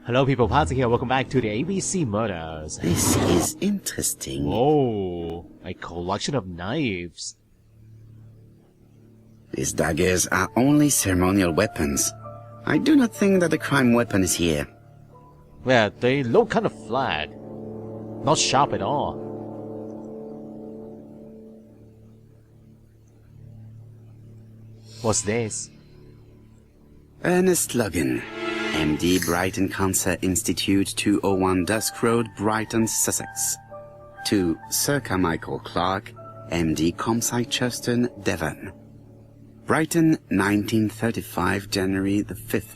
Hello people, Pazzi here, welcome back to the ABC Murders. This is interesting. Whoa, a collection of knives. These daggers are only ceremonial weapons. I do not think that the crime weapon is here. Yeah, they look kind of flat. Not sharp at all. What's this? Ernest Logan, MD, Brighton Cancer Institute, 201 Dusk Road, Brighton, Sussex. To Sir Carmichael Clark, MD, Comside Churstone, Devon. Brighton, 1935, January the 5th.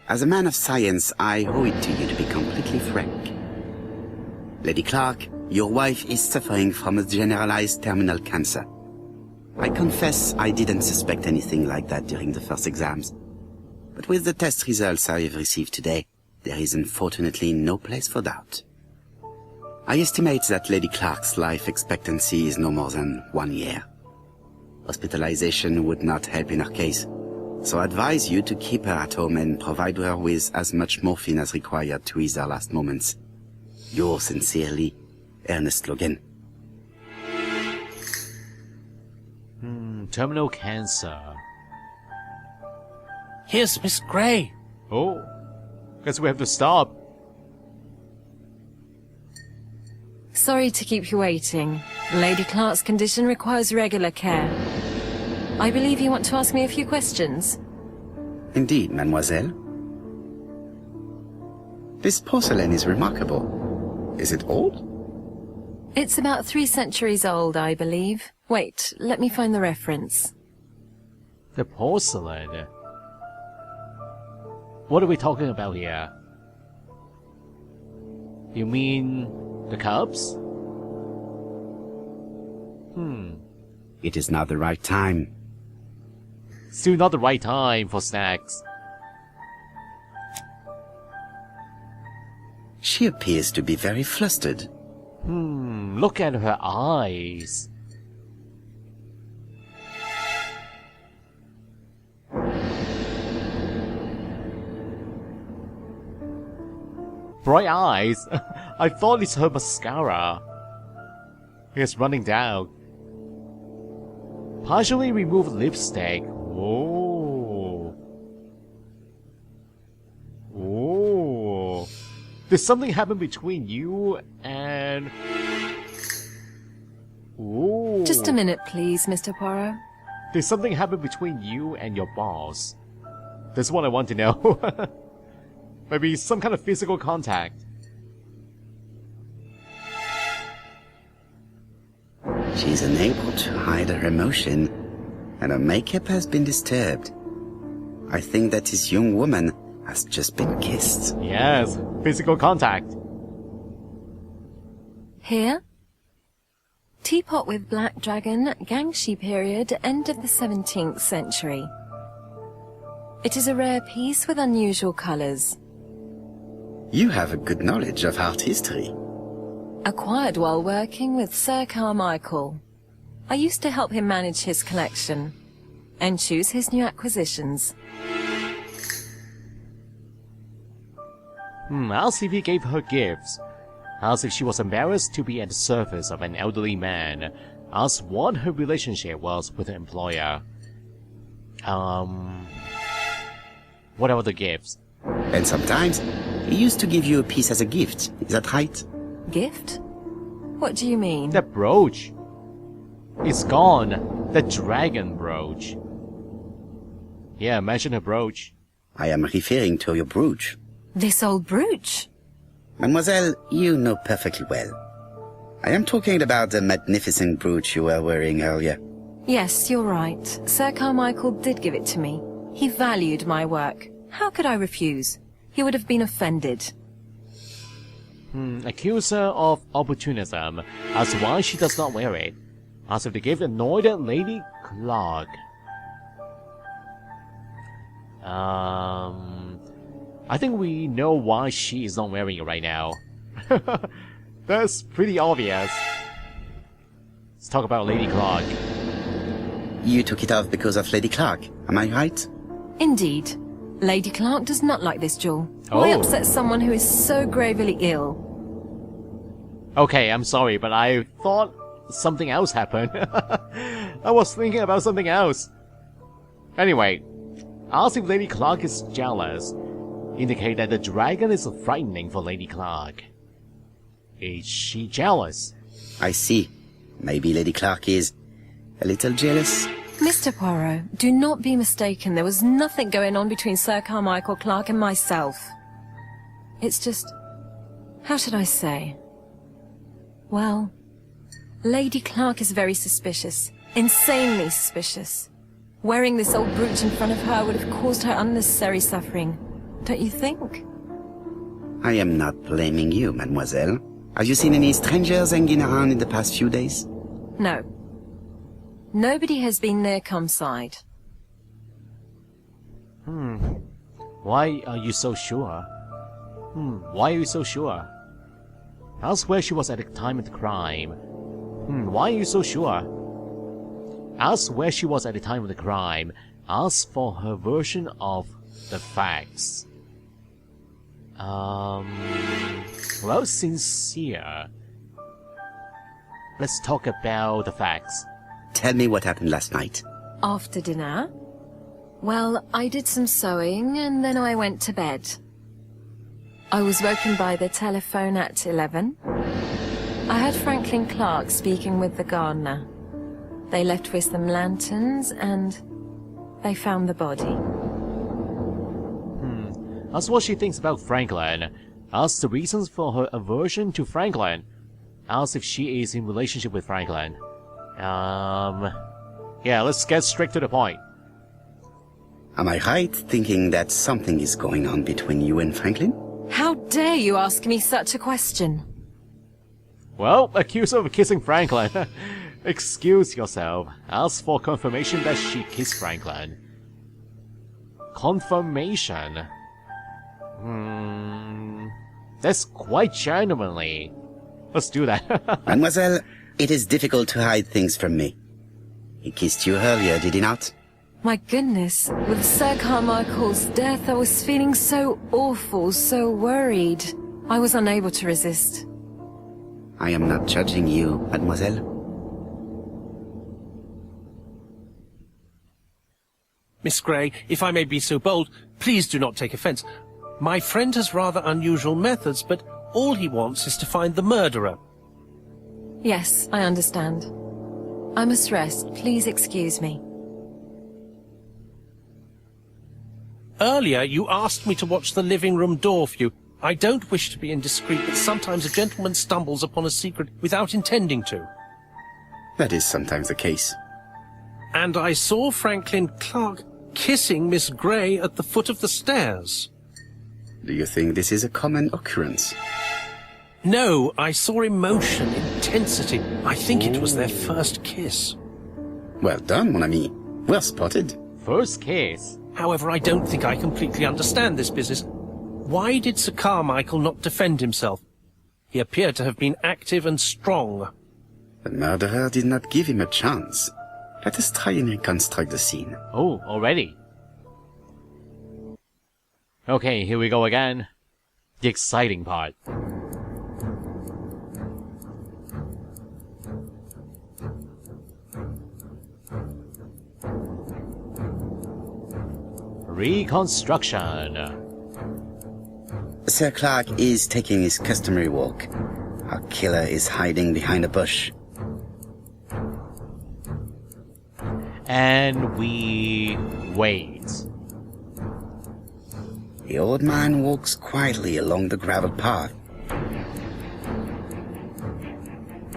As a man of science, I owe it to you to be completely frank. Lady Clark, your wife is suffering from a generalized terminal cancer. I confess I didn't suspect anything like that during the first exams. But with the test results I have received today, there is unfortunately no place for doubt. I estimate that Lady Clark's life expectancy is no more than 1 year. Hospitalization would not help in her case, so I advise you to keep her at home and provide her with as much morphine as required to ease her last moments. Yours sincerely, Ernest Logan. Terminal cancer. Here's Miss Gray. Oh, guess we have to stop. Sorry to keep you waiting. Lady Clark's condition requires regular care. I believe you want to ask me a few questions. Indeed, mademoiselle. This porcelain is remarkable. Is it old? It's about 3 centuries old, I believe. Wait, let me find the reference. The porcelain. What are we talking about here? You mean the cups? It is not the right time. Still not the right time for snacks. She appears to be very flustered. Look at her eyes. Bright eyes? I thought it's her mascara. It's running down. Partially removed lipstick. Oh. Oh. Did something happen between you and... Ooh. Just a minute, please, Mr. Poirot. Did something happen between you and your boss? That's what I want to know. Maybe some kind of physical contact. She's unable to hide her emotion, and her makeup has been disturbed. I think that this young woman has just been kissed. Yes, physical contact. Here? Teapot with black dragon, Gangshi period, end of the 17th century. It is a rare piece with unusual colours. You have a good knowledge of art history. Acquired while working with Sir Carmichael. I used to help him manage his collection and choose his new acquisitions. Asked if he gave her gifts. Asked if she was embarrassed to be at the service of an elderly man. Asked what her relationship was with her employer. What are the gifts? And sometimes, he used to give you a piece as a gift. Is that right? Gift? What do you mean? That brooch. It's gone. The dragon brooch. Yeah, mention her brooch. I am referring to your brooch. This old brooch? Mademoiselle, you know perfectly well. I am talking about the magnificent brooch you were wearing earlier. Yes, you're right. Sir Carmichael did give it to me. He valued my work. How could I refuse? He would have been offended. Accuse her of opportunism. Ask why she does not wear it. Ask if the gift annoyed Lady Clark. I think we know why she is not wearing it right now. That's pretty obvious. Let's talk about Lady Clark. You took it off because of Lady Clark, am I right? Indeed. Lady Clark does not like this duel. Why Oh. upset someone who is so gravely ill? Okay, I'm sorry, but I thought something else happened. I was thinking about something else. Anyway, ask if Lady Clark is jealous. Indicate that the dragon is frightening for Lady Clark. Is she jealous? I see. Maybe Lady Clark is a little jealous. Mr. Poirot, do not be mistaken. There was nothing going on between Sir Carmichael Clark and myself. It's just... how should I say? Well, Lady Clark is very suspicious. Insanely suspicious. Wearing this old brooch in front of her would have caused her unnecessary suffering. Don't you think? I am not blaming you, mademoiselle. Have you seen any strangers hanging around in the past few days? No. Nobody has been near Comside. Why are you so sure? Why are you so sure? Ask where she was at the time of the crime. Why are you so sure? Ask where she was at the time of the crime. Ask for her version of the facts. Well, sincere. Let's talk about the facts. Tell me what happened last night. After dinner? Well, I did some sewing and then I went to bed. I was woken by the telephone at 11. I heard Franklin Clark speaking with the gardener. They left with some lanterns and they found the body. Ask what she thinks about Franklin. Ask the reasons for her aversion to Franklin. Ask if she is in relationship with Franklin. Yeah, let's get straight to the point. Am I right thinking that something is going on between you and Franklin? How dare you ask me such a question? Well, accused of kissing Franklin. Excuse yourself. Ask for confirmation that she kissed Franklin. Confirmation? That's quite genuinely. Let's do that. Mademoiselle, it is difficult to hide things from me. He kissed you earlier, did he not? My goodness, with Sir Carmichael's death, I was feeling so awful, so worried. I was unable to resist. I am not judging you, mademoiselle. Miss Grey, if I may be so bold, please do not take offence. My friend has rather unusual methods, but all he wants is to find the murderer. Yes, I understand. I must rest. Please excuse me. Earlier, you asked me to watch the living room door for you. I don't wish to be indiscreet, but sometimes a gentleman stumbles upon a secret without intending to. That is sometimes the case. And I saw Franklin Clark kissing Miss Grey at the foot of the stairs. Do you think this is a common occurrence? No, I saw emotion, intensity. I think it was their first kiss. Well done, mon ami. Well spotted. First kiss. However, I don't think I completely understand this business. Why did Sir Carmichael not defend himself? He appeared to have been active and strong. The murderer did not give him a chance. Let us try and reconstruct the scene. Oh, already? Okay, here we go again. The exciting part. Reconstruction. Sir Clark is taking his customary walk. Our killer is hiding behind a bush. And we wait. The old man walks quietly along the gravel path.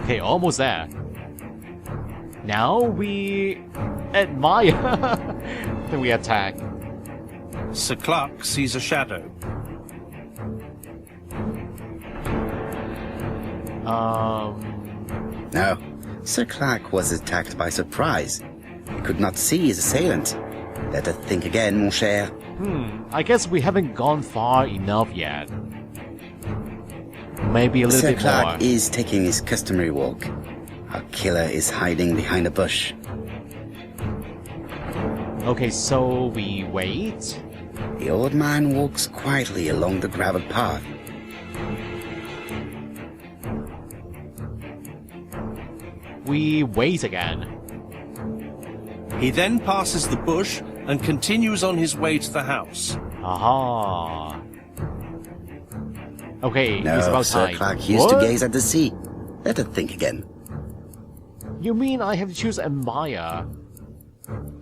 Okay, almost there. Now we admire. Then we attack. Sir Clark sees a shadow. No, Sir Clark was attacked by surprise. He could not see his assailant. Let us think again, mon cher. I guess we haven't gone far enough yet. Maybe a little Sir bit Clark more. is taking his customary walk. Our killer is hiding behind a bush. Okay, so we wait. The old man walks quietly along the gravel path. We wait again. He then passes the bush and continues on his way to the house. Aha. Okay, No, it's about Sir time. Clark used to What? gaze at the sea. Let her think again. You mean I have to choose admire?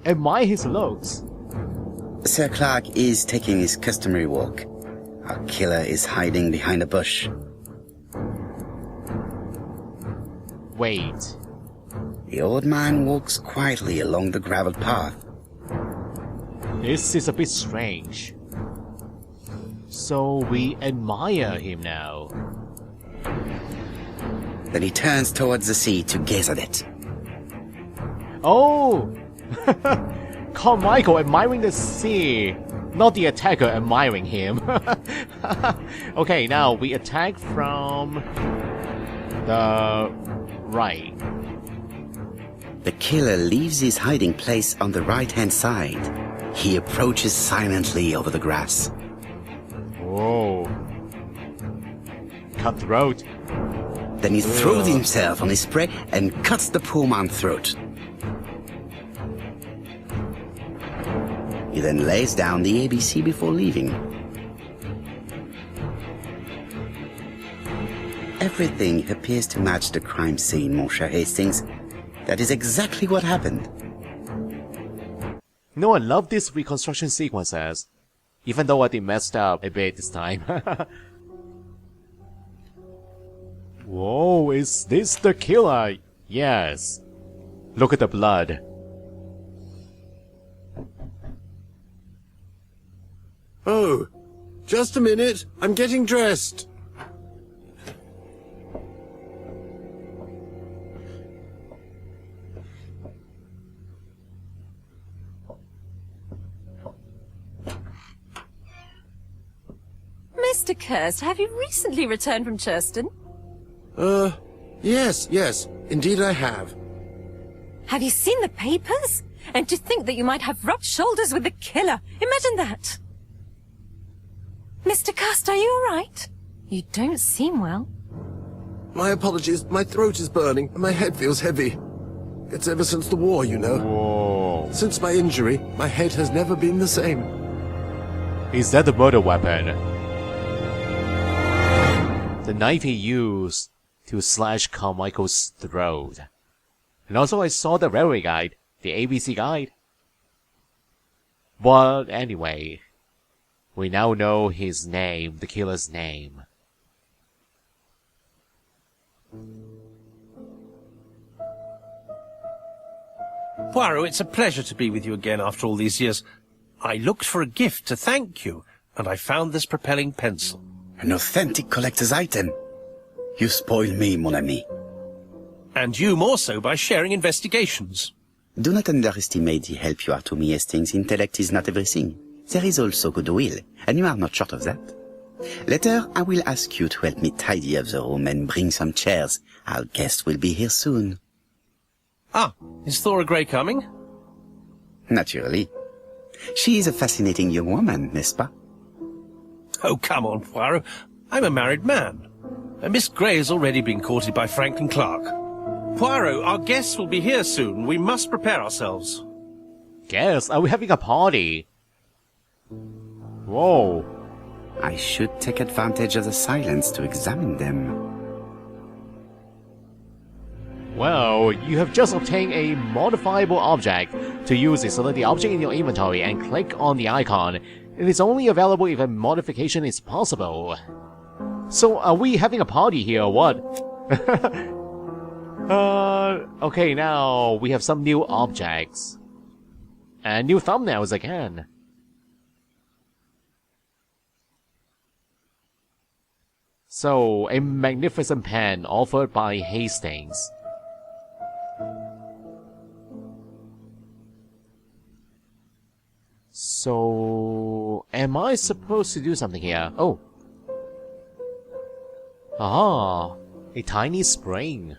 Admire his looks? Sir Clark is taking his customary walk. Our killer is hiding behind a bush. Wait. The old man walks quietly along the gravel path. This is a bit strange. So we admire him now. Then he turns towards the sea to gaze at it. Oh! Carmichael admiring the sea, not the attacker admiring him. Okay, now we attack from the right. The killer leaves his hiding place on the right-hand side. He approaches silently over the grass. Whoa. Cutthroat. Then he throws himself on his prey and cuts the poor man's throat. He then lays down the ABC before leaving. Everything appears to match the crime scene, Monsieur Hastings. That is exactly what happened. You know, I love this reconstruction sequences, even though I did messed up a bit this time. Whoa, is this the killer? Yes. Look at the blood. Oh, just a minute. I'm getting dressed. Mr. Kirst, have you recently returned from Churston? Yes. Indeed I have. Have you seen the papers? And to think that you might have rubbed shoulders with the killer. Imagine that. Mr. Kirst, are you all right? You don't seem well. My apologies. My throat is burning and my head feels heavy. It's ever since the war, you know. Whoa. Since my injury, my head has never been the same. Is that the murder weapon? The knife he used to slash Carmichael's throat. And also I saw the railway guide, the ABC guide. But anyway, we now know his name, the killer's name. Poirot, it's a pleasure to be with you again after all these years. I looked for a gift to thank you, and I found this propelling pencil. An authentic collector's item. You spoil me, Mon Ami. And you more so by sharing investigations. Do not underestimate the help you are to me, Hastings. Intellect is not everything. There is also goodwill, and you are not short of that. Later, I will ask you to help me tidy up the room and bring some chairs. Our guest will be here soon. Ah, is Thora Grey coming? Naturally. She is a fascinating young woman, n'est-ce pas? Oh, come on, Poirot. I'm a married man. And Miss Grey has already been courted by Franklin Clark. Poirot, our guests will be here soon. We must prepare ourselves. Guess, are we having a party? Whoa. I should take advantage of the silence to examine them. Well, you have just obtained a modifiable object. To use it, select the object in your inventory and click on the icon. It is only available if a modification is possible. So, are we having a party here or what? Okay, now we have some new objects. And new thumbnails again. So, a magnificent pen offered by Hastings. So, am I supposed to do something here? Oh. Ah, a tiny spring.